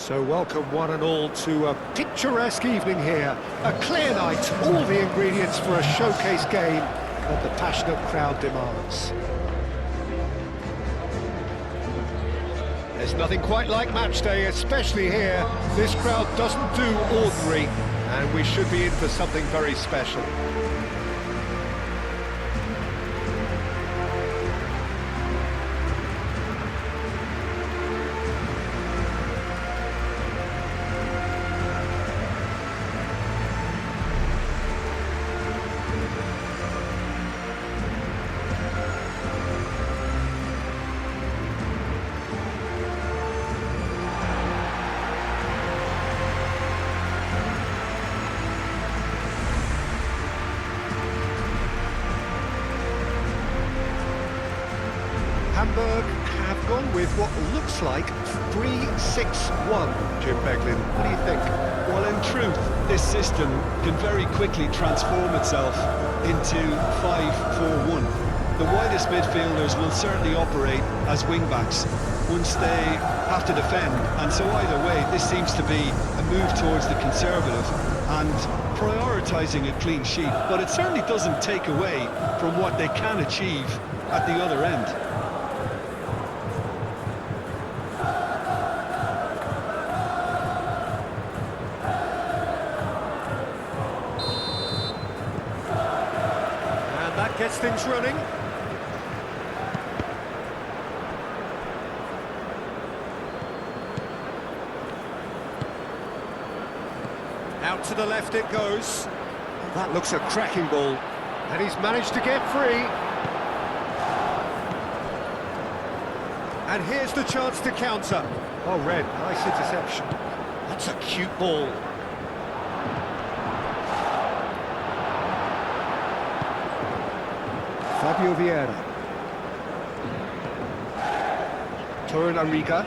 So welcome one and all to a picturesque evening here. A clear night, all the ingredients for a showcase game that the passionate crowd demands. There's nothing quite like match day, especially here. This crowd doesn't do ordinary, and we should be in for something very special. Hamburg have gone with what looks like 3-6-1, Jim Beglin. What do you think? Well, in truth, this system can very quickly transform itself into 5-4-1. The widest midfielders will certainly operate as wing-backs once they have to defend, and so either way, this seems to be a move towards the conservative and prioritising a clean sheet, but it certainly doesn't take away from what they can achieve at the other end. That gets things running. Out to the left it goes. That looks a cracking ball. And he's managed to get free. And here's the chance to counter. Oh, Red, nice interception. That's a cute ball. Fabio Vieira. Torunariga.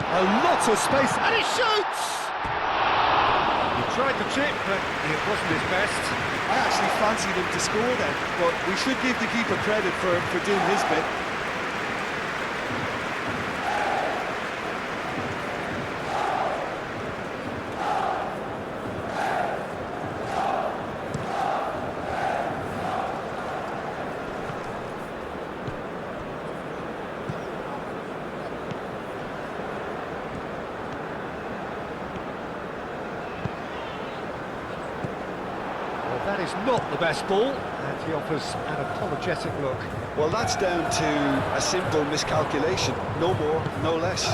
A lot of space, and he shoots! He tried the chip, but it wasn't his best. I actually fancied him to score then, but we should give the keeper credit for doing his bit. That is not the best ball, and he offers an apologetic look. Well, that's down to a simple miscalculation, no more, no less.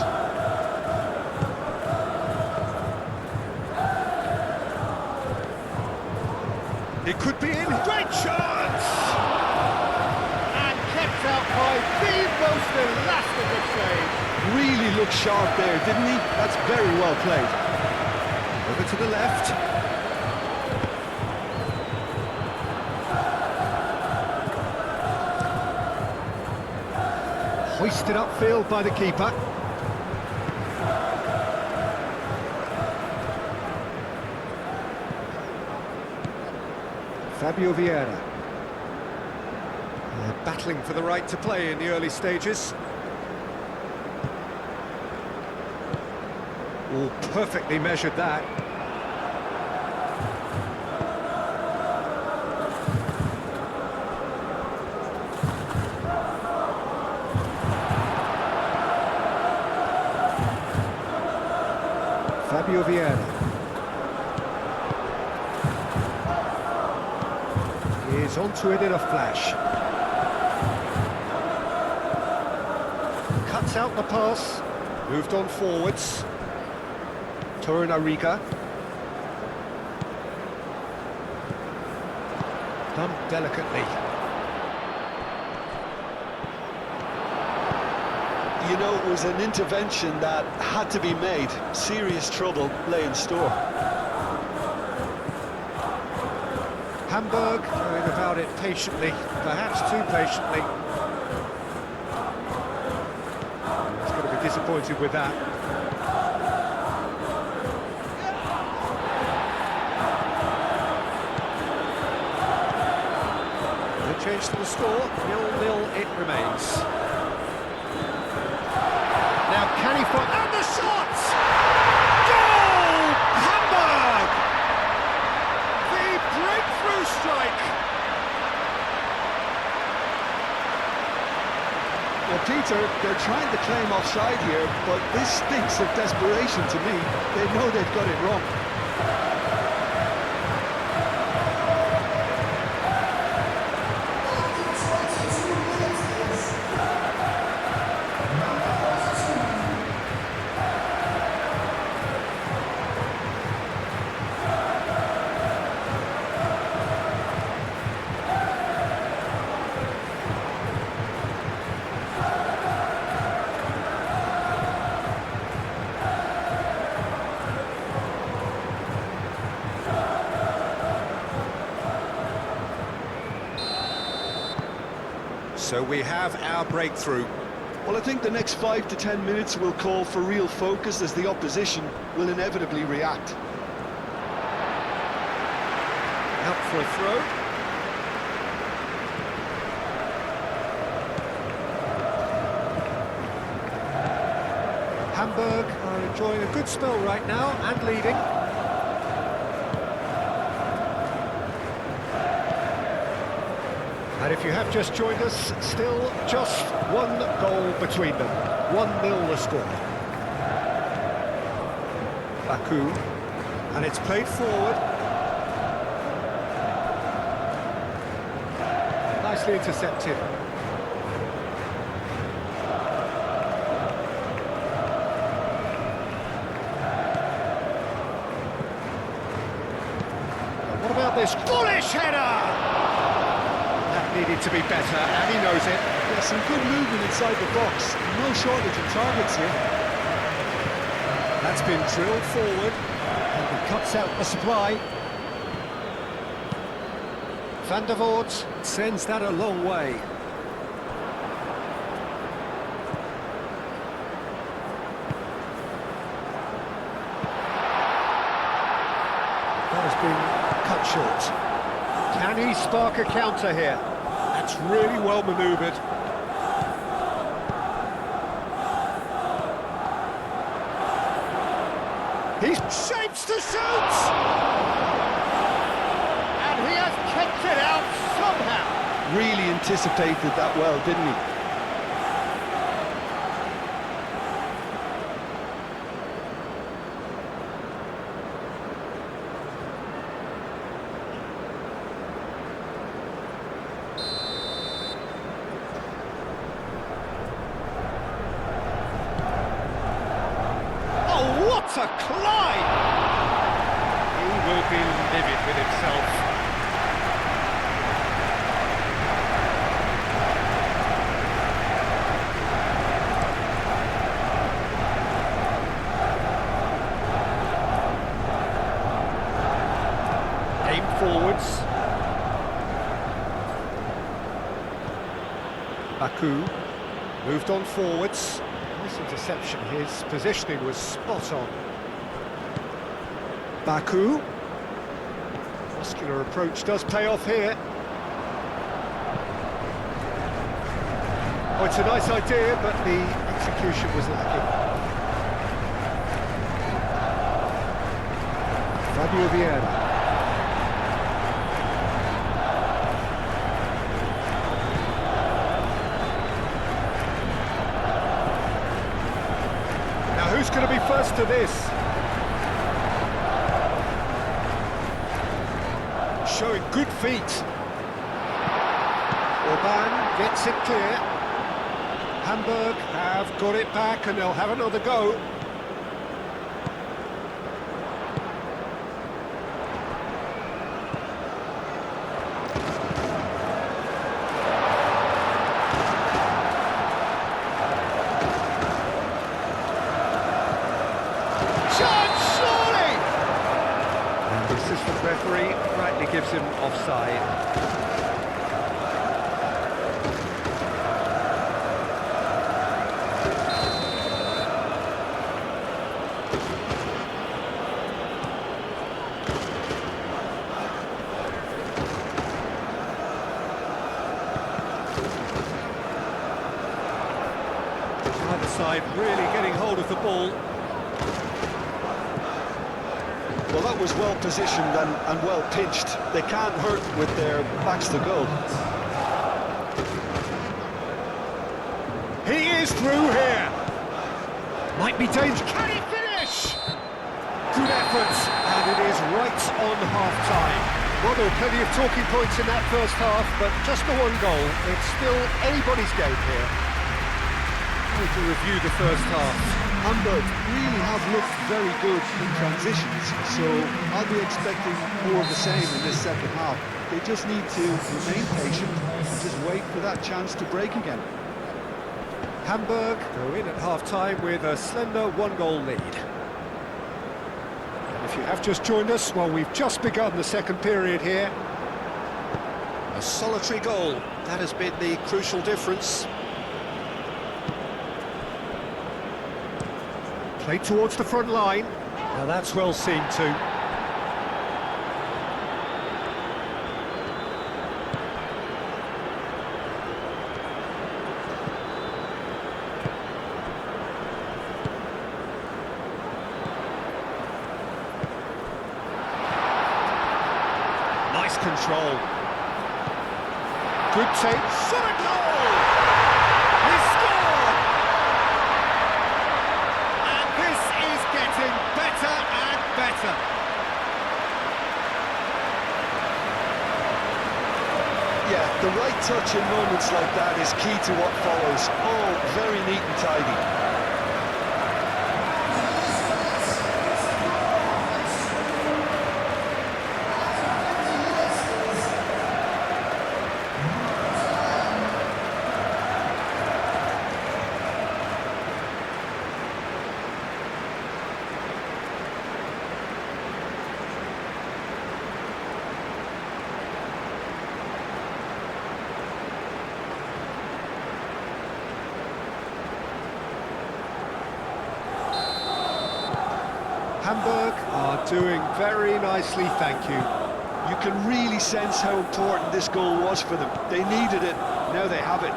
It could be in, great chance! And kept out by the most elastic save. Really looked sharp there, didn't he? That's very well played. Over to the left. Hoisted upfield by the keeper. Fabio Vieira. They're battling for the right to play in the early stages. Oh, perfectly measured that. Fabio Vieira. Is onto it in a flash. Cuts out the pass. Moved on forwards. Torunariga. Done delicately. You know, it was an intervention that had to be made. Serious trouble lay in store. Hamburg going about it patiently, perhaps too patiently. He's going to be disappointed with that. change to the score, 0-0 it remains. Now can he find... And the shot! Goal! Hamburg! The breakthrough strike! Well, Peter, they're trying to claim offside here, but this stinks of desperation to me. They know they've got it wrong. So we have our breakthrough. Well, I think the next 5 to 10 minutes will call for real focus as the opposition will inevitably react. Out for a throw. Hamburg are enjoying a good spell right now and leading. And if you have just joined us, still just one goal between them. 1-0 the score. Baku, and it's played forward. Nicely intercepted. And what about this foolish header? Needed to be better, and he knows it. Yeah, some good movement inside the box. No shortage of targets here. That's been drilled forward, and he cuts out the supply. Van der Voort sends that a long way. That has been cut short. Can he spark a counter here? That's really well manoeuvred. He shapes to shoot! And he has kept it out somehow. Really anticipated that well, didn't he? What a climb! He will be livid with himself. Aim forwards. Baku moved on forwards. Nice interception, his positioning was spot on. Baku. Muscular approach does pay off here. Oh, it's a nice idea, but the execution was lacking. Fabio Vieira. Who's going to be first to this? Showing good feet. Orban gets it clear. Hamburg have got it back and they'll have another go. Assistant referee rightly gives him offside. side really getting hold of the ball. Well, that was well positioned and well pitched. They can't hurt with their backs to goal. He is through here. Might be dangerous. Can he finish? Good effort, and it is right on half-time. Well, there were plenty of talking points in that first half, but just the one goal. It's still anybody's game here. We can review the first half. Hamburg really have looked very good in transitions, so I'll be expecting more of the same in this second half. They just need to remain patient and just wait for that chance to break again. Hamburg go in at half-time with a slender one-goal lead. If you have just joined us, well, we've just begun the second period here. A solitary goal, that has been the crucial difference. Played towards the front line. Now that's well seen too. Nice control. Good take. Shot a goal! He scored! And this is getting better and better. Yeah, the right touch in moments like that is key to what follows. All very neat and tidy. Hamburg are doing very nicely, thank you. You can really sense how important this goal was for them. They needed it, now they have it.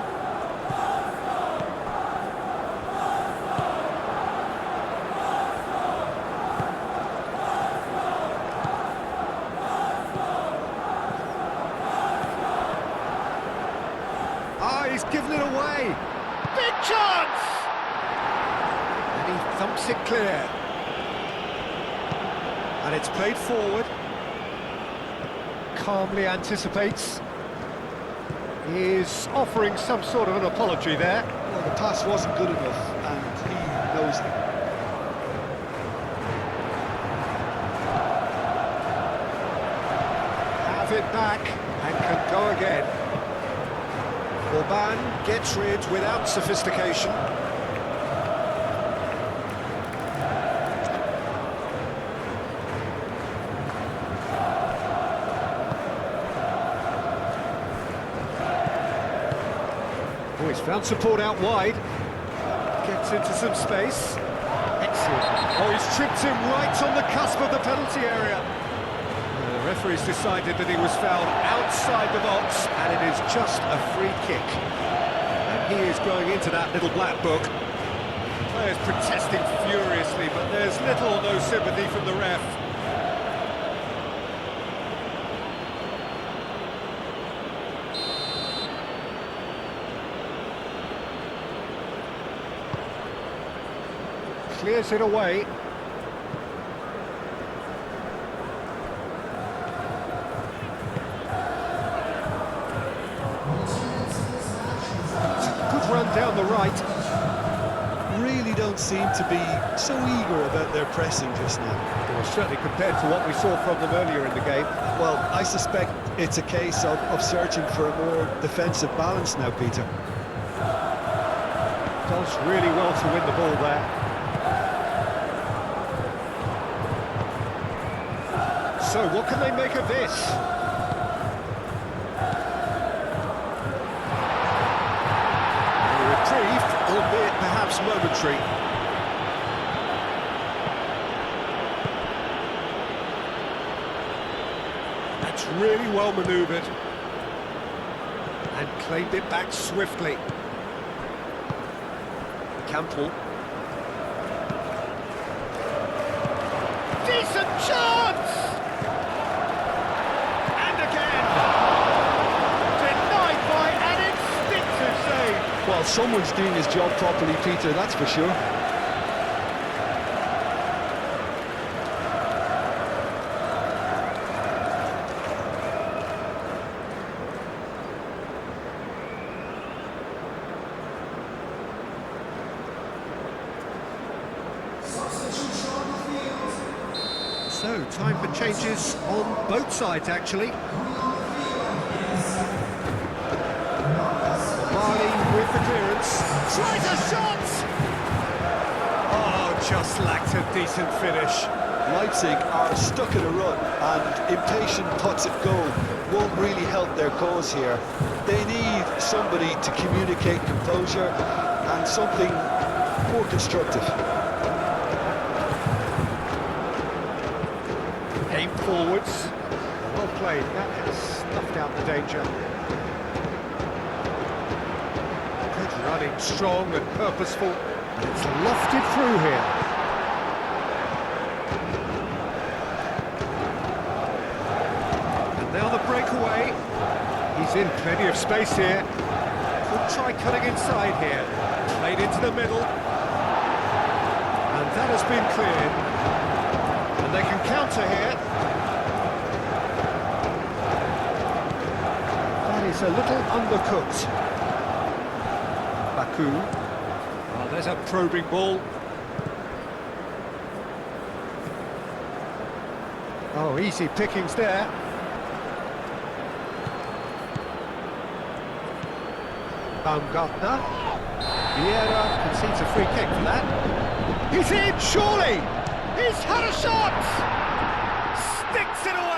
Ah, he's given it away! Big chance! And he thumps it clear. And it's played forward. Calmly anticipates. Is offering some sort of an apology there. Well, the pass wasn't good enough, and he knows it. Have it back, and can go again. Orban gets rid without sophistication. Oh, he's found support out wide. Gets into some space. Excellent. Oh, he's tripped him right on the cusp of the penalty area. The referee's decided that he was fouled outside the box, and it is just a free kick. And he is going into that little black book. Players protesting furiously, but there's little or no sympathy from the ref. Clears it away. Good run down the right. Really don't seem to be so eager about their pressing just now. Well, certainly compared to what we saw from them earlier in the game. Well, I suspect it's a case of searching for a more defensive balance now, Peter. Does really well to win the ball there. So, what can they make of this? A reprieve, albeit perhaps momentary. That's really well manoeuvred. And claimed it back swiftly. Campbell. Decent chance! And again! Denied by an instinctive save. Well, someone's doing his job properly, Peter, that's for sure. So, time for changes on both sides, actually. Barley with the clearance. Tries a shot! Oh, just lacked a decent finish. Leipzig are stuck in a rut, and impatient putts at goal won't really help their cause here. They need somebody to communicate composure and something more constructive. Aim forwards. Well played. That has snuffed out the danger. Good running, strong and purposeful. And it's lofted through here. And now the breakaway. He's in plenty of space here. Could try cutting inside here. Played into the middle. And that has been cleared. And they can counter here. That is a little undercooked. Baku. Oh, there's a probing ball. Oh, easy pickings there. Baumgartner. Vieira concedes a free kick for that. He's in, surely! He's had a shot! Sticks it away!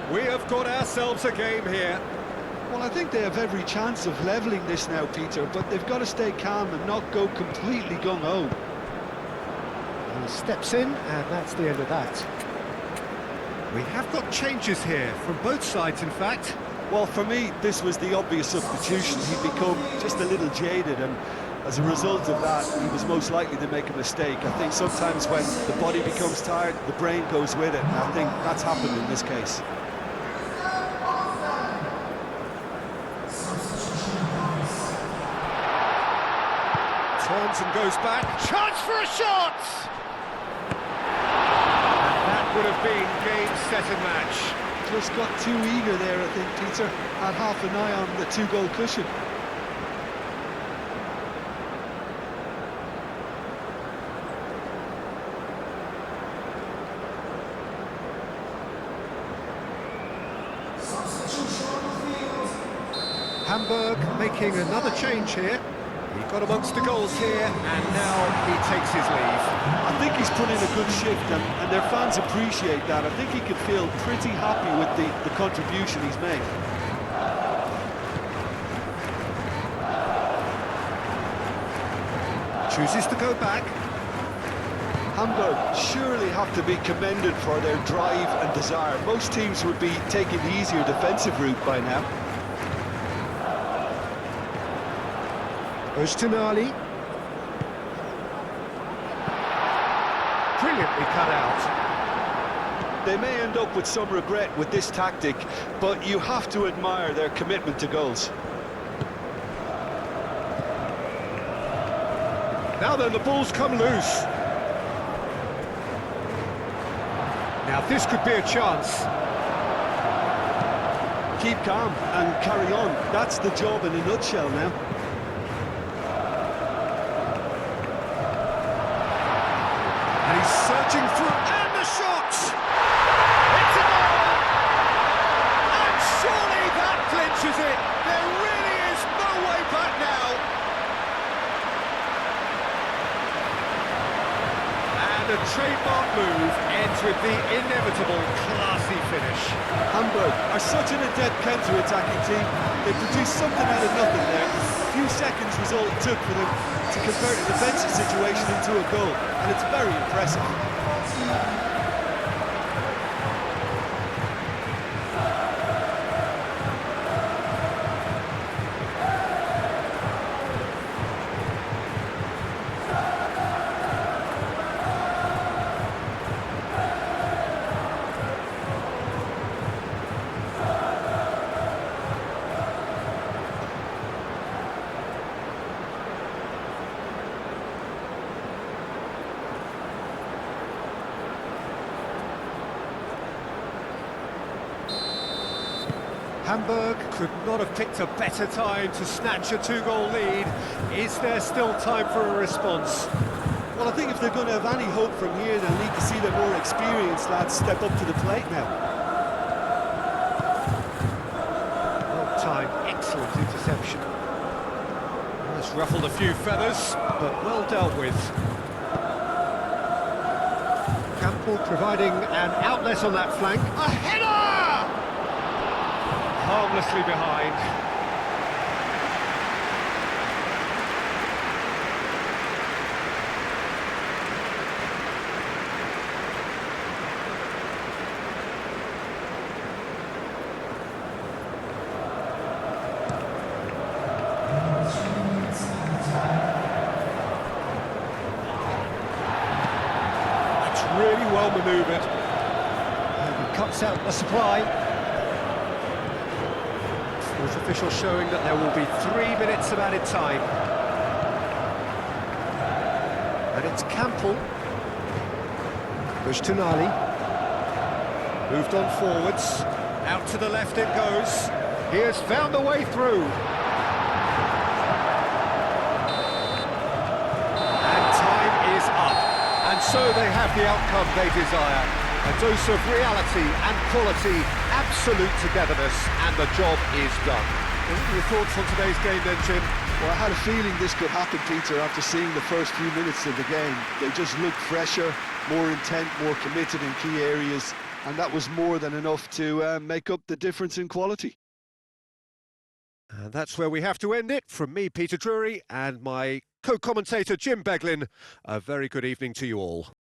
We have got ourselves a game here. Well, I think they have every chance of levelling this now, Peter, but they've got to stay calm and not go completely gung-ho. He steps in, and that's the end of that. We have got changes here, from both sides, in fact. Well, for me, this was the obvious substitution. He'd become just a little jaded, and as a result of that, he was most likely to make a mistake. I think sometimes when the body becomes tired, the brain goes with it, and I think that's happened in this case. Turns and goes back. Chance for a shot! And that would have been game, set and match. Just got too eager there, I think, Peter. Had half an eye on the two-goal cushion. Hamburg making another change here. He got amongst the goals here, and now he takes his leave. I think he's put in a good shift, and their fans appreciate that. I think he can feel pretty happy with the contribution he's made. Chooses to go back. Hamburg surely have to be commended for their drive and desire. Most teams would be taking the easier defensive route by now. Öztunali. Brilliantly cut out. They may end up with some regret with this tactic, but you have to admire their commitment to goals. Now then, the ball's come loose. Now this could be a chance. Keep calm and carry on. That's the job in a nutshell now. And He's surging through, and the shot! It's a goal! And surely that clinches it! There really is no way back now! And the trademark move ends with the inevitable classy finish. Hamburg are such an adept counter-attacking team. They produced something out of nothing there. A few seconds was all it took for them to convert a defensive situation into a goal, and it's very impressive. Hamburg could not have picked a better time to snatch a two-goal lead. Is there still time for a response? Well, I think if they're going to have any hope from here, they'll need to see their more experienced lads step up to the plate now. Well timed, excellent interception. That's ruffled a few feathers, but well dealt with. Campbell providing an outlet on that flank. A header! Harmlessly behind. That's really well manoeuvred. And he cuts out the supply. With official showing that there will be 3 minutes of added time. And it's Campbell. Push to Nali. Moved on forwards. Out to the left it goes. He has found a way through. And time is up. And so they have the outcome they desire. A dose of reality and quality, absolute togetherness, and the job is done. What are your thoughts on today's game then, Jim? Well, I had a feeling this could happen, Peter, after seeing the first few minutes of the game. They just looked fresher, more intent, more committed in key areas, and that was more than enough to make up the difference in quality. And that's where we have to end it. From me, Peter Drury, and my co-commentator, Jim Beglin, a very good evening to you all.